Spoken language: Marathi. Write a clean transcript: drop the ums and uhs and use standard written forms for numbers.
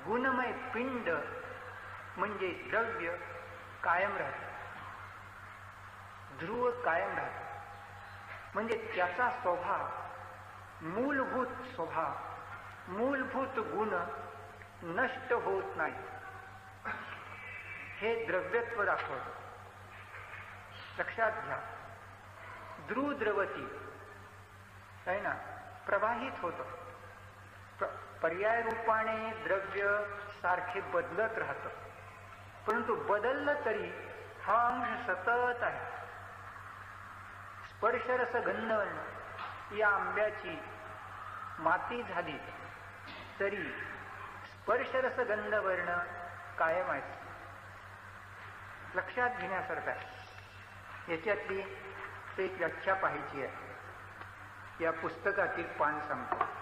गुणमय पिंड म्हणजे द्रव्य कायम राहते, ध्रुव कायम राहते. म्हणजे त्याचा स्वभाव, मूलभूत स्वभाव, मूलभूत गुण नष्ट होत नाही. हे द्रव्यत्व दाखवतं. लक्षात घ्या, द्रुद्रवती आहे ना, प्रवाहित होतं. पर्याय रूपाने द्रव्य सारखे बदलत राहतं, परंतु बदललं तरी हा अंश सतत आहे. स्पर्शरस गंधवर्ण या आंब्याची माती झाली तरी स्पर्शरस गंधवर्ण कायम आहे. लक्षात घेण्यासारखं आहे. याच्यातली एक व्याख्या पाहायची आहे. या पुस्तकातील पान सांगतो.